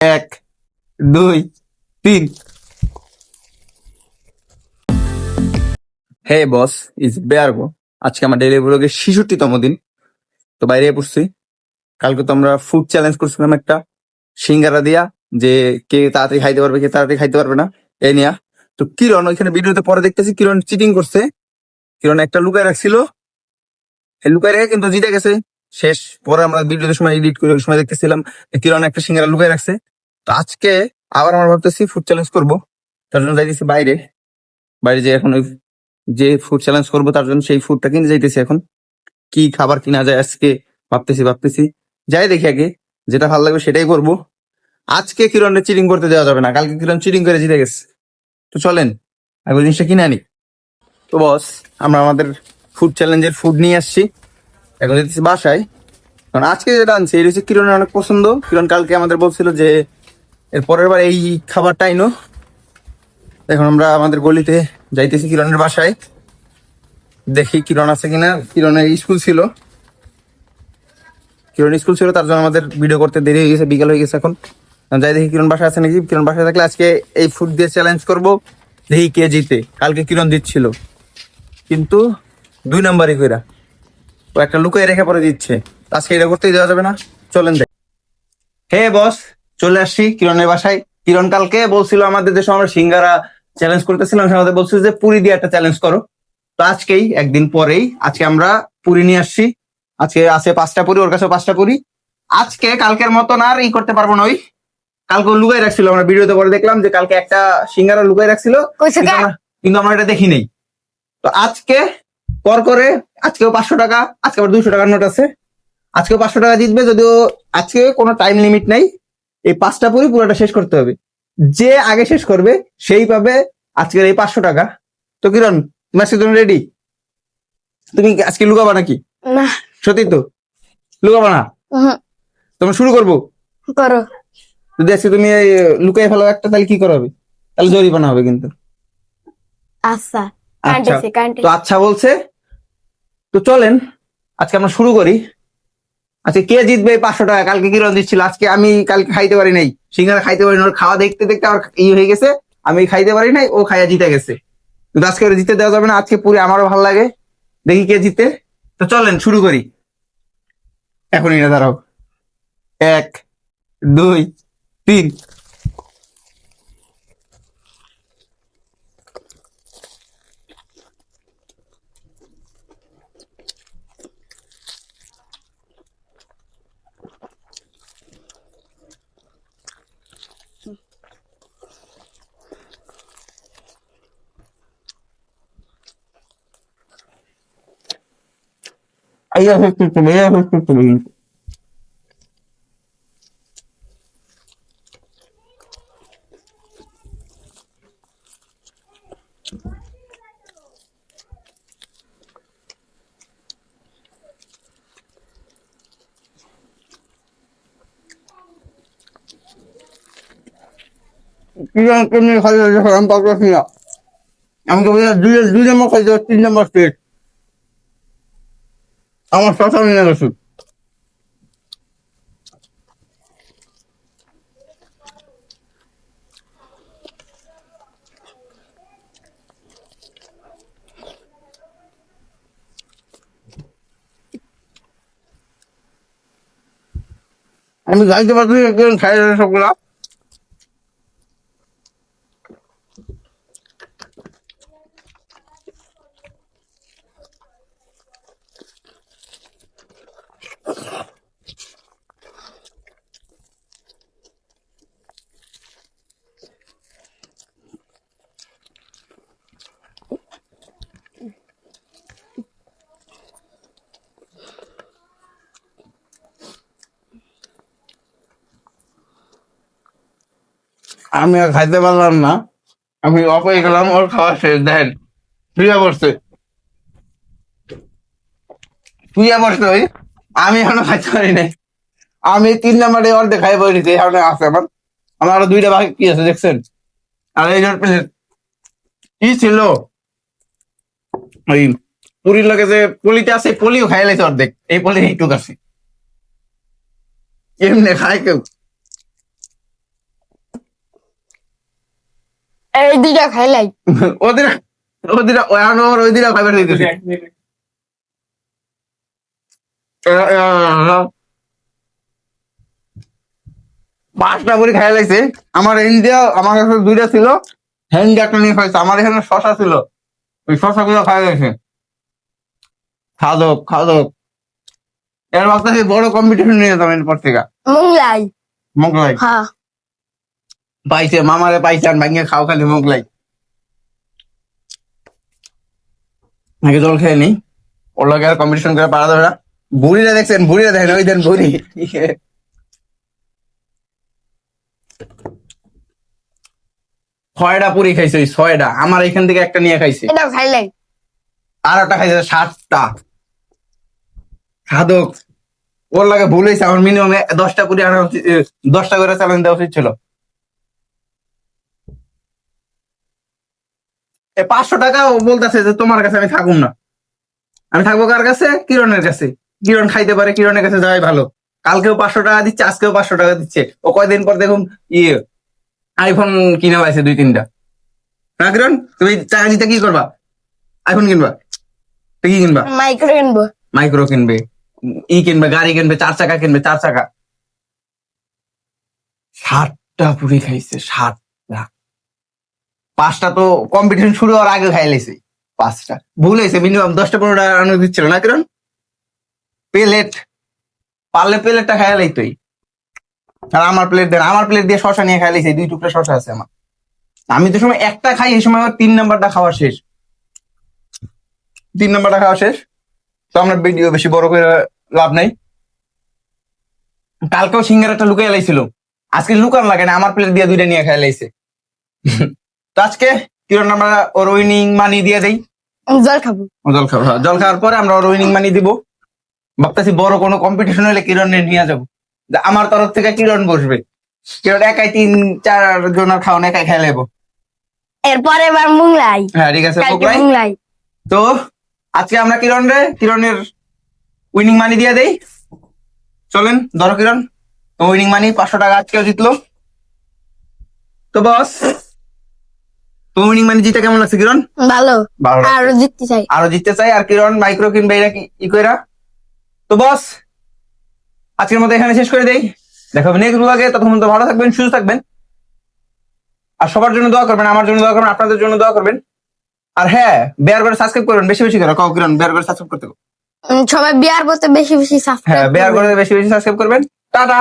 এক, দুই, তিন। হে বস, ইজ বেয়ারগো। আজকে আমার ডেলি ব্লগের ৬৬তম দিন। তো বাইরে পড়ছি। কালকে তো আমরা ফুড চ্যালেঞ্জ করছিলাম একটা সিঙ্গারা দিয়া, যে কে তাড়াতাড়ি খাইতে পারবে কে তাড়াতাড়ি খাইতে পারবে না এই নিয়া। তো কিরণ ওইখানে ভিডিওতে পরে দেখতেছি কিরণ চিটিং করছে। কিরণ একটা লুকায় রাখছিল, এই লুকায় রেখে কিন্তু জিতে গেছে। শেষ পরে আমরা ভিডিওতে সময় এডিট করে ওই সময় দেখতেছিলাম যে কিরণ একটা সিঙ্গারা লুকায় রাখছে। তো আজকে আবার আমরা ভাবতেছি ফুড চ্যালেঞ্জ করবো, তার জন্য যাইতেছি বাইরে। বাইরে যে এখন ওই যে ফুড চ্যালেঞ্জ করবো তার জন্য সেই ফুডটা কিনে যাইতেছি। এখন কি খাবার কিনা যায় আজকে ভাবতেছি যাই দেখি আগে, যেটা ভালো লাগবে সেটাই করবো। আজকে কিরণের চিটিং করতে দেওয়া যাবে না, কালকে কিরণ চিটিং করে জিতে গেছে। তো চলেন আগে ওই জিনিসটা কিনে আনি। তো বস, আমরা আমাদের ফুড চ্যালেঞ্জের ফুড নিয়ে আসছি, এখন যেতেছি বাসায়। কারণ আজকে যেটা আনছি এটা হচ্ছে কিরণের অনেক পছন্দ। কিরণ কালকে আমাদের বলছিল যে এর পরের বার এই খাবারটা আইনো। এখন আমরা আমাদের গলিতে যাইতেছি কিরণের বাসায়, দেখি কিরণ আছে কিনা। কিরণের স্কুল ছিল, তার জন্য আমাদের ভিডিও করতে দেরি হয়ে গেছে, বিকাল হয়ে গেছে এখন। যাই দেখি কিরণ বাসায় আছে নাকি। কিরণ বাসায় থাকলে আজকে এই ফুড দিয়ে চ্যালেঞ্জ করব, দেখি কে জিতে। কালকে কিরণ দিচ্ছিল কিন্তু ২ নাম্বারই কইরা ও একটা লুকাই রেখে পরে দিচ্ছে। আজকে এটা করতেই দেওয়া যাবে না, চলেন দেখ। হে বস, চলে আসছি কিরণের বাসায়। কিরণ কালকে বলছিল আমাদের দেশে আমরা সিঙ্গারা চ্যালেঞ্জ করতেছিলাম, আমাদের বলছিল যে পুরি দিয়ে একটা চ্যালেঞ্জ করো। তো আজকেই একদিন পরেই আজকে আমরা পুরি নিয়ে আসছি। আজকে আছে ৫টা পুরি, ওর কাছে 5টা পুরি। আজকে কালকের মতন আর করতে পারবো না। ওই কালকে লুকাই রাখছিল, আমরা ভিডিওতে পরে দেখলাম যে কালকে একটা সিঙ্গারা লুকাই রাখছিল, কিন্তু আমরা এটা দেখি নাই। তো আজকে কর করে আজকেও 500 টাকা, আজকে আবার 200 টাকার নোট আছে। আজকেও 500 টাকা জিতবে, যদিও আজকে কোনো টাইম লিমিট নাই। এই 5টা পুরি পুরোটা শেষ করতে হবে, যে আগে শেষ করবে সেই পাবে আজকের এই 500 টাকা। তো কিরণ, তুমি আজকে তুমি রেডি? তুমি আজকে লুকাবা নাকি? না। সত্যি তো লুকাবা না? তুমি শুরু করবো। করো। যদি আজকে তুমি লুকাই ফেলো একটা, তাহলে কি করা হবে? তাহলে জরিমানা হবে কিন্তু। আচ্ছা, আচ্ছা, কান্টেছি। তো আচ্ছা বলছে। তো চলেন আজকে আমরা শুরু করি। আচ্ছা, কে জিতবে এই 500 টাকা? কালকে কিরণ দিচ্ছিল, আজকে আমি কালকে খাইতে পারি নাই, সিঙ্গারা খাইতে পারি না। ওর খাওয়া দেখতে দেখতে আমার হয়ে গেছে, আমি খাইতে পারি নাই, ও খাইয়া জিতে গেছে। কিন্তু আজকে ওর জিতে দেওয়া যাবে না, আজকে পুরি আমারও ভালো লাগে, দেখি কে জিতে। তো চলেন শুরু করি এখনই। না দাঁড়াও, ১, ২, ৩। আইয়া হচ্ছে তুমি, আইয়া হচ্ছে তুমি। কিরণ কেমনি খাইতে দেখো, আমি পারতেছি না। আমি তো দুই নম্বর খাইতে, 3 নম্বর স্টেট আমার শশা নিয়ে গেছে। আমি খাইতে পারছি খাই সবগুলা। আমি আর খাইতে পারলাম না, আমি অফ হয়ে গেলাম। ওর খাওয়া শেষ, দেখেন শুয়ে পড়ছে, শুয়ে পড়ছে ওই। আমি এখনো খাইতে পারি নাই। আমি 3 নম্বরে অর্ধেক খাই পড়েছি, এখানে আছে আমার। আমার আরো 2টা বাকি কি আছে দেখছেন? আর এই প্লেট কি ছিল, ওই পুরীর লাগে যে পলিতে আছে, পলিও খাই লাইছে অর্ধেক, এই পলি একটু আছে। এমনি খায় কেউ? এই দুইটা খাইলাই। ওদের ওদের ওই দিন খাবার দিতেছে পাঁচটা করে খাই লাগছে। আমার ইন্ডিয়া আমার কাছে দুইটা ছিল, হ্যান্ড একটা নিয়ে খাইছে। আমার এখানে শশা ছিল, ওই শশা গুলো খাই গেছে। খাদক খাদক এর ভাবতেছি বড় কম্পিটিশন নিয়ে যেতাম এরপর থেকে। মোগলাই। মোগলাই হ্যাঁ। পাইছে, মামারে পাইছে আর ভাঙিয়ে খাও খালি মোগলাই। নাকি জল খেয়ে নি, ওর লগে আর কম্পিটিশন করে পারা যাবে না। বুড়িরা দেখছেন, বুড়িরা দেখেন, ওই দেন বুড়ি। ছয়টা পুরি খাইছে, ওই ছয়টা আমার এখান থেকে একটা নিয়ে খাইছে, এটাও খাইলাই। আর একটা খাইছে 7টা। খাদক ওর লাগে ভুল হয়েছে, আমার মিনিমাম 10টা পুরি আনা উচিত, 10টা করে চ্যালেঞ্জ দেওয়া উচিত ছিল। 500 টাকা ও বলতেছে যে তোমার কাছে আমি থাকুম না। আমি থাকবো কার কাছে? কিরণের কাছে। কিরণ খাইতে পারে, কিরণের কাছে যাওয়াই ভালো। কালকেও 500 টাকা দিচ্ছে, আজকেও 500 টাকা দিচ্ছে। ও কয়দিন পর দেখুন আইফোন কিনে পাইছে 2-3টা। না কিরণ, তুমি টাকা দিতে কি করবা? আইফোন কিনবা? তো কি কিনবা? মাইক্রো কিনবো। মাইক্রো কিনবে, কিনবে, গাড়ি কিনবে, 4 চাকা কিনবে, 4 চাকা। 7টা পুরি খাইছে, 7টা। 5টা তো কম্পিটিশন শুরু হওয়ার আগে খাই লাইছে। 5টা ভুল হয়েছে, মিনিমাম 10টা-15টা আনো দিচ্ছিল না কিরণ? প্লেট পারলে প্লেটটা খাই লাইতোই। আর আমার প্লেট দেন, আমার প্লেট দিয়ে শশা নিয়ে খাই লাইছে, 2 টুকরা শশা আছে আমার। আমি তো সময় একটা খাই, এই সময় আমার 3 নাম্বারটা খাওয়া শেষ। 3 নাম্বারটা খাওয়া শেষ। তো আমরা ভিডিও বেশি বড় করে লাভ নাই। কালকেও সিঙ্গারাটা লুকিয়ে লাইছিল, আজকে লুকান লাগে না, আমার প্লেট দিয়ে 2টা নিয়ে খাই লাইছে। তো আজকে কিরণ আমরা ওর উইনিং মানি দিয়ে দেই। জল খাবো। জল খাবো, জল খাওয়ার পরে আমরা ওর উইনিং মানি দিব। ভাবতেছি বড় কোনো কম্পিটিশন হলে কিরণের নিয়ে যাবো, আমার তরফ থেকে কিরণ বসবে। কিরণ একাই 3-4 জনের খাওয়ান একাই খাই লেবো। এরপরে এবার মোগলাই। হ্যাঁ ঠিক আছে, কালকে মোগলাই। মোগলাই। তো আজকে আমরা কিরণের উইনিং মানি দিয়ে দেই। চলেন ধরো কিরণ, উইনিং মানি 500 টাকা আজকেও জিতলো। তো বস, তো উইনিং মানি জিতে কেমন লাগছে কিরণ? ভালো। ভালো লাগছে। আরো জিততে চাই। আরো জিততে চাই, আর কিরণ মাইক্রো কিনবে, এটা কি কইরা। তো বস আজকের মতো এখানে শেষ করে দেই, দেখা হবে নেক্সট ব্লগে। ততক্ষণ তো ভালো থাকবেন, সুস্থ থাকবেন, আর সবার জন্য দোয়া করবেন, আমার জন্য দোয়া করবেন, আপনাদের জন্য দোয়া করবেন। আর হ্যাঁ, বেয়ার করে সাবস্ক্রাইব করবেন বেশি বেশি করে। কাউ কিরণ বেয়ার করে সাবস্ক্রাইব করতে। সবাই বিয়ার করতে বেশি বেশি সাবস্ক্রাইব হ্যাঁ, বেয়ার করে বেশি বেশি সাবস্ক্রাইব করবেন। টাটা।